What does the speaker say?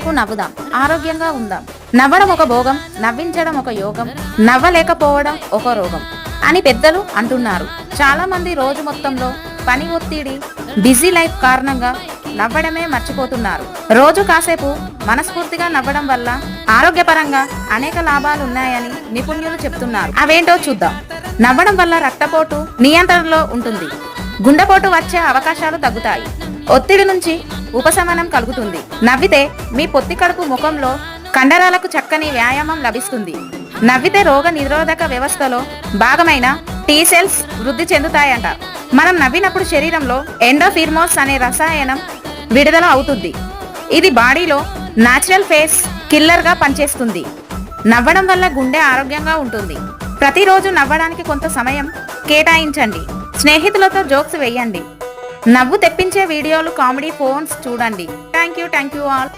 కాసేపు నవ్వుదాం, ఆరోగ్యంగా ఉందాం. నవ్వడం ఒక భోగం, నవ్వించడం ఒక యోగం, నవ్వలేకపోవడం ఒక రోగం అని పెద్దలు అంటున్నారు. చాలా మంది రోజు మొత్తంలో పని ఒత్తిడి, బిజీ లైఫ్ కారణంగా నవ్వడమే మర్చిపోతున్నారు. రోజు కాసేపు మనస్ఫూర్తిగా నవ్వడం వల్ల ఆరోగ్యపరంగా అనేక లాభాలున్నాయని నిపుణులు చెప్తున్నారు. అవేంటో చూద్దాం. నవ్వడం వల్ల రక్తపోటు నియంత్రణలో ఉంటుంది. గుండెపోటు వచ్చే అవకాశాలు తగ్గుతాయి. ఒత్తిడి నుంచి ఉపశమనం కలుగుతుంది. నవ్వితే మీ పొత్తి కడుపు ముఖంలో కండరాలకు చక్కని వ్యాయామం లభిస్తుంది. నవ్వితే రోగ నిరోధక వ్యవస్థలో భాగమైన టీ సెల్స్ వృద్ధి చెందుతాయంట. మనం నవ్వినప్పుడు శరీరంలో ఎండోఫిర్మోన్స్ అనే రసాయనం విడుదల అవుతుంది. ఇది బాడీలో న్యాచురల్ ఫేస్ కిల్లర్ గా పనిచేస్తుంది. నవ్వడం వల్ల గుండె ఆరోగ్యంగా ఉంటుంది. ప్రతిరోజు నవ్వడానికి కొంత సమయం కేటాయించండి. స్నేహితులతో జోక్స్ వేయండి. నవ్వు తెప్పించే వీడియోలు, కామెడీ ఫోన్స్ చూడండి. Thank you all.